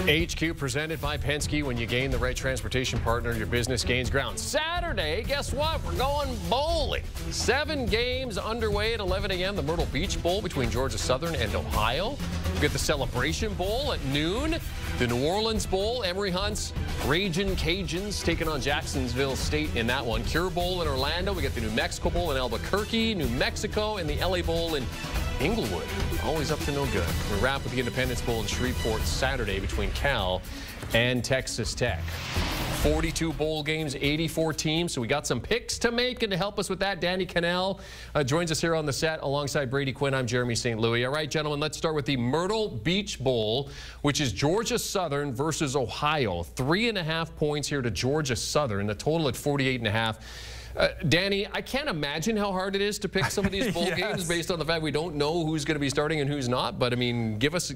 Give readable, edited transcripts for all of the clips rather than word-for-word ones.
HQ presented by Penske. When you gain the right transportation partner, your business gains ground. Saturday, guess what? We're going bowling. 7 games underway at 11 a.m. The Myrtle Beach Bowl between Georgia Southern and Ohio. We get the Celebration Bowl at noon. The New Orleans Bowl, Emory Hunt's Ragin' Cajuns taking on Jacksonville State in that one. Cure Bowl in Orlando. We get the New Mexico Bowl in Albuquerque, New Mexico, and the LA Bowl in Inglewood. Always up to no good. We wrap with the Independence Bowl in Shreveport Saturday between Cal and Texas Tech. 42 bowl games, 84 teams. So we got some picks to make, and to help us with that, Danny Kanell joins us here on the set alongside Brady Quinn. I'm Jeremy St. Louis. All right, gentlemen, let's start with the Myrtle Beach Bowl, which is Georgia Southern versus Ohio. 3.5 points here to Georgia Southern. The total at 48.5. Danny, I can't imagine how hard it is to pick some of these bowl games based on the fact we don't know who's going to be starting and who's not. But I mean, give us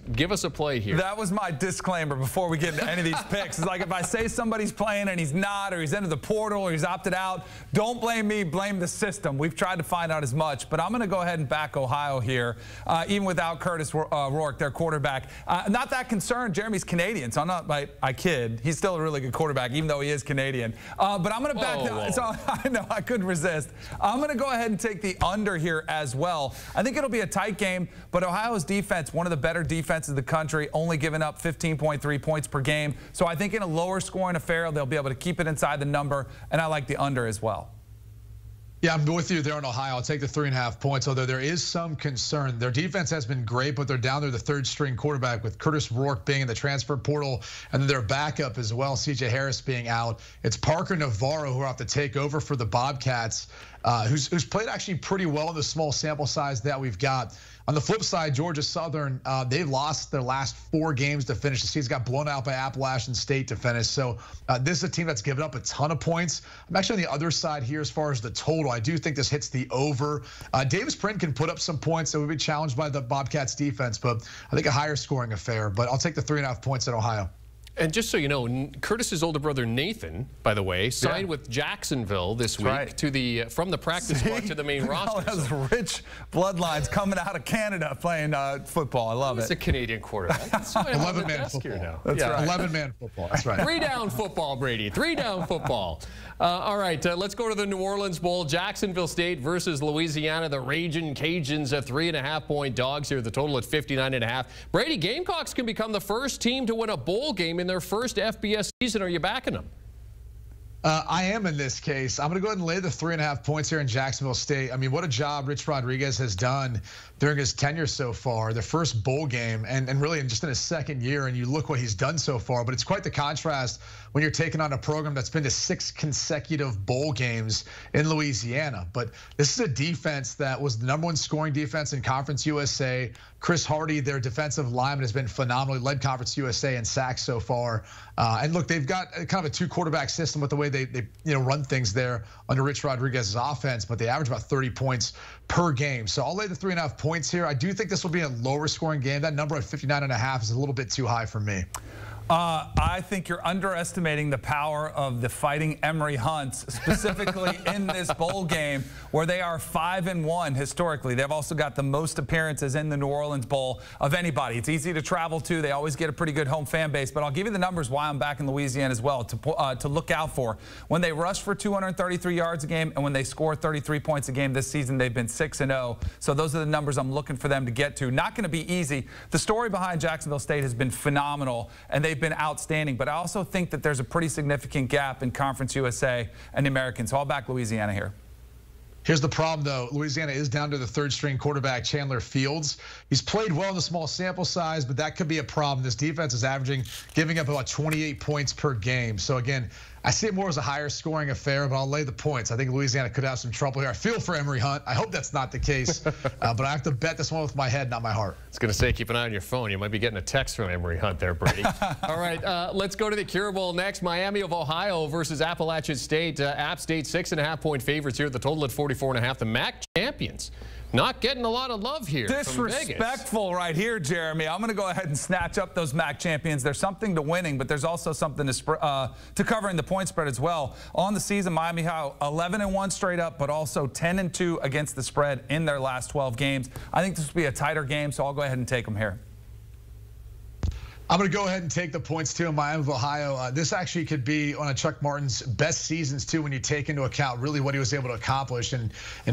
a play here. That was my disclaimer before we get into any of these picks. It's like if I say somebody's playing and he's not, or he's into the portal, or he's opted out, don't blame me, blame the system. We've tried to find out as much, but I'm going to go ahead and back Ohio here, even without Curtis Rourke, their quarterback. Not that concerned. Jeremy's Canadian, so I'm not. I kid. He's still a really good quarterback, even though he is Canadian. But I'm going to back. So I know. I couldn't resist. I'm going to go ahead and take the under here as well. I think it'll be a tight game, but Ohio's defense, one of the better defenses in the country, only giving up 15.3 points per game. So I think in a lower scoring affair, they'll be able to keep it inside the number, and I like the under as well. Yeah, I'm with you there in Ohio. I'll take the 3.5 points, although there is some concern. Their defense has been great, but they're down there the third-string quarterback with Curtis Rourke being in the transfer portal, and then their backup as well, C.J. Harris being out. It's Parker Navarro who will have to take over for the Bobcats, who's played actually pretty well in the small sample size that we've got. On the flip side, Georgia Southern, they've lost their last 4 games to finish. The season got blown out by Appalachian State to finish. So this is a team that's given up a ton of points. I'm actually on the other side here as far as the total. I do think this hits the over. Davis Prin can put up some points that would be challenged by the Bobcats defense, but I think a higher scoring affair. But I'll take the 3.5 points at Ohio. And just so you know, Curtis's older brother Nathan, by the way, signed with Jacksonville this week to from the practice squad to the main roster. Those rich bloodlines coming out of Canada playing football. I love it. It's a Canadian quarterback. 11-man football. Now. That's right. 11-man football. That's right. 3-down football, Brady. 3-down football. All right, let's go to the New Orleans Bowl. Jacksonville State versus Louisiana. The Ragin' Cajuns, 3.5-point dogs here. The total at 59.5. Brady, Gamecocks can become the first team to win a bowl game in their first FBS season. Are you backing them? I am in this case. I'm going to go ahead and lay the 3.5 points here in Jacksonville State. I mean, what a job Rich Rodriguez has done during his tenure so far. Their first bowl game, and really just in his second year, and you look what he's done so far. But it's quite the contrast when you're taking on a program that's been to 6 consecutive bowl games in Louisiana. But this is a defense that was the #1 scoring defense in Conference USA. Chris Hardy, their defensive lineman, has been phenomenal. He led Conference USA in sacks so far. And look, they've got kind of a 2-quarterback system with the way they run things there under Rich Rodriguez's offense, but they average about 30 points per game. So I'll lay the 3.5 points here. I do think this will be a lower scoring game. That number at 59.5 is a little bit too high for me. I think you're underestimating the power of the Fighting Emory Hunts, specifically in this bowl game, where they are 5-1 historically. They've also got the most appearances in the New Orleans Bowl of anybody. It's easy to travel to. They always get a pretty good home fan base. But I'll give you the numbers why I'm back in Louisiana as well to look out for. When they rush for 233 yards a game and when they score 33 points a game this season, they've been 6-0. So those are the numbers I'm looking for them to get to. Not going to be easy. The story behind Jacksonville State has been phenomenal, and they've been outstanding, but I also think that there's a pretty significant gap in Conference USA and the Americans. So I'll back Louisiana here. Here's the problem, though. Louisiana is down to the third-string quarterback, Chandler Fields. He's played well in the small sample size, but that could be a problem. This defense is giving up about 28 points per game. So, again, I see it more as a higher scoring affair, but I'll lay the points. I think Louisiana could have some trouble here. I feel for Emory Hunt. I hope that's not the case, but I have to bet this one with my head, not my heart. I was going to say, keep an eye on your phone. You might be getting a text from Emory Hunt there, Brady. All right, let's go to the Cure Bowl next. Miami of Ohio versus Appalachian State. App State 6.5-point favorites here. The total at 44.5. The MAC champions. Not getting a lot of love here. Disrespectful right here, Jeremy. I'm going to go ahead and snatch up those MAC champions. There's something to winning, but there's also something to covering the point spread as well. On the season, Miami 11-1 straight up, but also 10-2 against the spread in their last 12 games. I think this will be a tighter game, so I'll go ahead and take them here. I'm going to go ahead and take the points, too, in Miami of Ohio. This actually could be one of Chuck Martin's best seasons, too, when you take into account really what he was able to accomplish in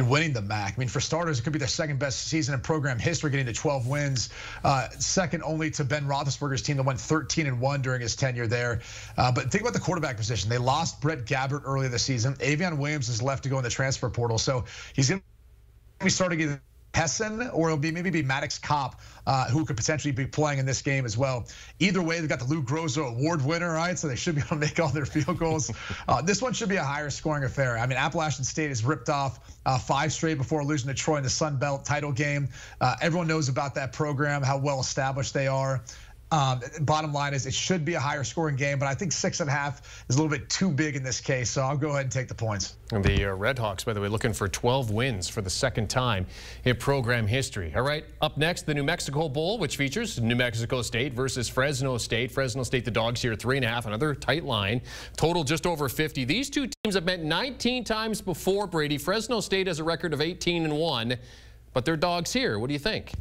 winning the MAC. I mean, for starters, it could be their second best season in program history, getting to 12 wins, second only to Ben Roethlisberger's team that went 13-1 during his tenure there. But think about the quarterback position. They lost Brett Gabbert earlier this season. Avion Williams is left to go in the transfer portal. So he's going to be starting either Hessen, or it'll maybe be Maddox Kopp, who could potentially be playing in this game as well. Either way, they've got the Lou Groza Award winner, right? So they should be able to make all their field goals. This one should be a higher scoring affair. I mean, Appalachian State has ripped off 5 straight before losing to Troy in the Sun Belt title game. Everyone knows about that program, how well established they are. Bottom line is it should be a higher scoring game, but I think 6.5 is a little bit too big in this case, so I'll go ahead and take the points. And the Redhawks, by the way, looking for 12 wins for the second time in program history. All right, up next, the New Mexico Bowl, which features New Mexico State versus Fresno State. Fresno State, the Dogs here, 3.5, another tight line. Total just over 50. These two teams have met 19 times before, Brady. Fresno State has a record of 18-1, but they're Dogs here. What do you think?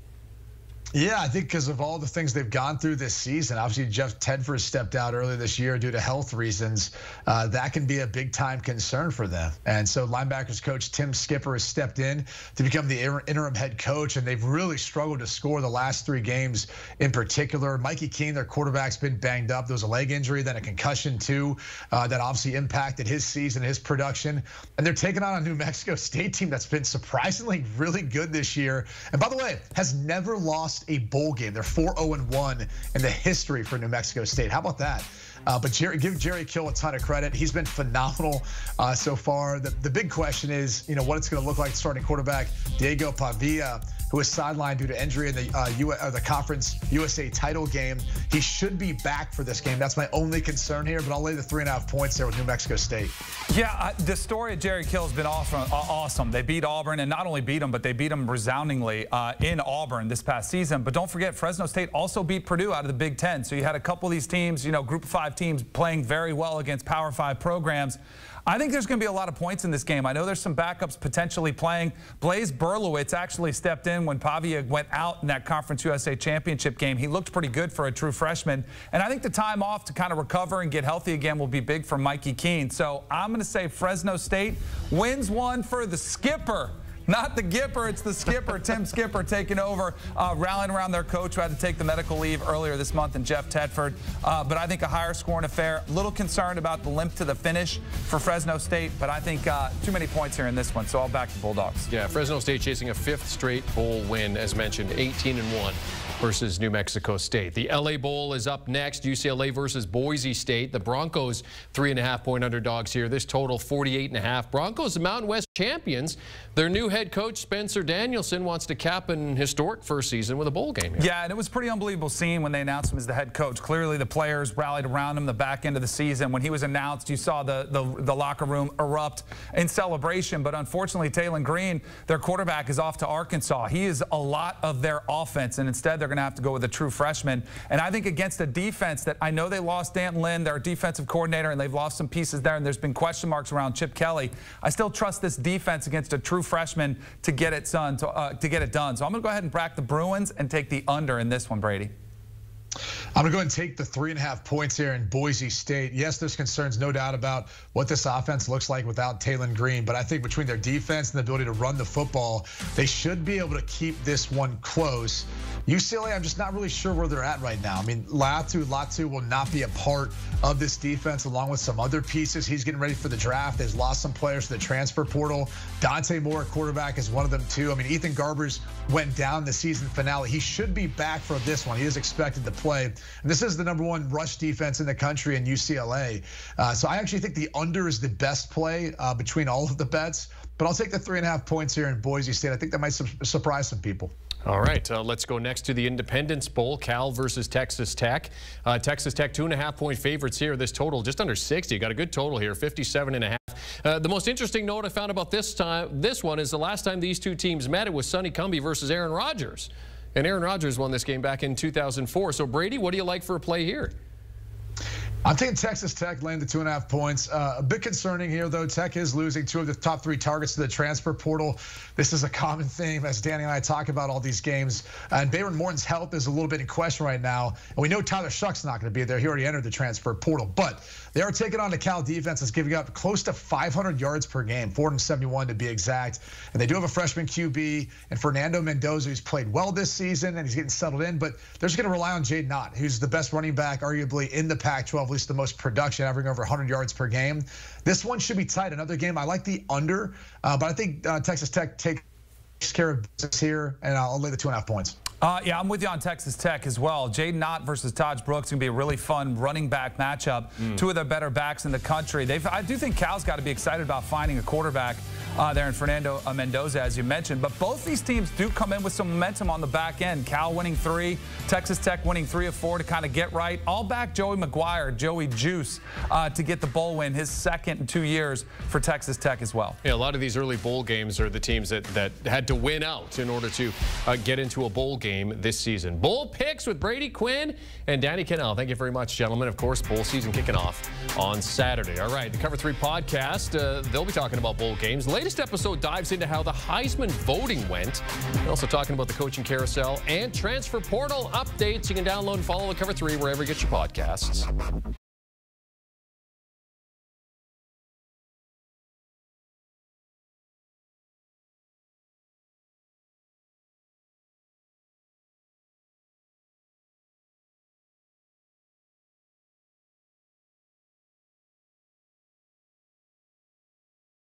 Yeah, I think because of all the things they've gone through this season, obviously Jeff Tedford stepped out earlier this year due to health reasons. That can be a big-time concern for them. And so linebackers coach Tim Skipper has stepped in to become the interim head coach, and they've really struggled to score the last 3 games in particular. Mikey Keene, their quarterback's been banged up. There was a leg injury, then a concussion too, that obviously impacted his season, his production. And they're taking on a New Mexico State team that's been surprisingly really good this year. And by the way, has never lost a bowl game. They're 4-0-1 in the history for New Mexico State. How about that? But give Jerry Kill a ton of credit. He's been phenomenal so far. The big question is, what it's going to look like starting quarterback Diego Pavia, who was sidelined due to injury in the Conference USA title game. He should be back for this game. That's my only concern here, but I'll lay the 3.5 points there with New Mexico State. Yeah, the story of Jerry Kill has been awesome. They beat Auburn, and not only beat them, but they beat them resoundingly in Auburn this past season. But don't forget, Fresno State also beat Purdue out of the Big Ten. So you had a couple of these teams, Group of 5 teams playing very well against Power 5 programs. I think there's going to be a lot of points in this game. I know there's some backups potentially playing. Blaise Berlowitz actually stepped in when Pavia went out in that Conference USA Championship game. He looked pretty good for a true freshman. And I think the time off to kind of recover and get healthy again will be big for Mikey Keene. So I'm going to say Fresno State wins one for the skipper. Not the Gipper, it's the skipper, Tim Skipper, taking over, rallying around their coach who had to take the medical leave earlier this month, and Jeff Tedford. But I think a higher scoring affair. A little concerned about the limp to the finish for Fresno State, but I think too many points here in this one, so I'll back the Bulldogs. Yeah, Fresno State chasing a 5th straight bowl win, as mentioned, 18-1 versus New Mexico State. The LA Bowl is up next, UCLA versus Boise State. The Broncos 3.5-point underdogs here. This total 48.5. Broncos, the Mountain West champions. Their new head coach, Spencer Danielson, wants to cap an historic first season with a bowl game here. Yeah, and it was a pretty unbelievable scene when they announced him as the head coach. Clearly, the players rallied around him the back end of the season. When he was announced, you saw the locker room erupt in celebration. But unfortunately, Taylon Green, their quarterback, is off to Arkansas. He is a lot of their offense, and instead they're going to have to go with a true freshman. And I think against a defense that I know they lost Danton Lynn, their defensive coordinator, and they've lost some pieces there, and there's been question marks around Chip Kelly. I still trust this defense against a true freshman to get it done. So I'm going to go ahead and back the Bruins and take the under in this one, Brady. I'm going to go and take the 3.5 points here in Boise State. Yes, there's concerns, no doubt, about what this offense looks like without Taylon Green. But I think between their defense and the ability to run the football, they should be able to keep this one close. UCLA, I'm just not really sure where they're at right now. I mean, Latu will not be a part of this defense along with some other pieces. He's getting ready for the draft. They've lost some players to the transfer portal. Dante Moore, quarterback, is one of them too. I mean, Ethan Garbers went down the season finale. He should be back for this one. He is expected to play. And this is the #1 rush defense in the country in UCLA. So I actually think the under is the best play between all of the bets. But I'll take the 3.5 points here in Boise State. I think that might surprise some people. All right, let's go next to the Independence Bowl, Cal versus Texas Tech. Texas Tech 2.5-point favorites here. This total just under 60. Got a good total here, 57.5. The most interesting note I found about this one is the last time these two teams met, it was Sonny Cumbie versus Aaron Rodgers. And Aaron Rodgers won this game back in 2004. So Brady, what do you like for a play here? I'm taking Texas Tech laying the 2.5 points. A bit concerning here, though. Tech is losing 2 of the top 3 targets to the transfer portal. This is a common theme as Danny and I talk about all these games. And Bayron Morton's health is a little bit in question right now. And we know Tyler Shuck's not going to be there. He already entered the transfer portal. But they are taking on the Cal defense that's giving up close to 500 yards per game, 471 to be exact. And they do have a freshman QB and Fernando Mendoza, who's played well this season, and he's getting settled in. But they're just going to rely on Jaden Ott, who's the best running back, arguably, in the Pac-12, at least the most production, averaging over 100 yards per game. This one should be tight. Another game, I like the under, but I think Texas Tech takes care of business here, and I'll lay the 2.5 points. Yeah, I'm with you on Texas Tech as well. Jaden Ott versus Taj Brooks is going to be a really fun running back matchup. 2 of the better backs in the country. I do think Cal's got to be excited about finding a quarterback there in Fernando Mendoza, as you mentioned. But both these teams do come in with some momentum on the back end. Cal winning 3, Texas Tech winning 3 of 4 to kind of get right. I'll back Joey McGuire, Joey Juice, to get the bowl win, his second in 2 years for Texas Tech as well. Yeah, a lot of these early bowl games are the teams that had to win out in order to get into a bowl game this season. Bowl picks with Brady, Quinn, and Danny Kanell. Thank you very much, gentlemen. Of course, bowl season kicking off on Saturday. All right, the Cover 3 podcast, they'll be talking about bowl games. The latest episode dives into how the Heisman voting went. We're also talking about the coaching carousel and transfer portal updates. You can download and follow the Cover 3 wherever you get your podcasts.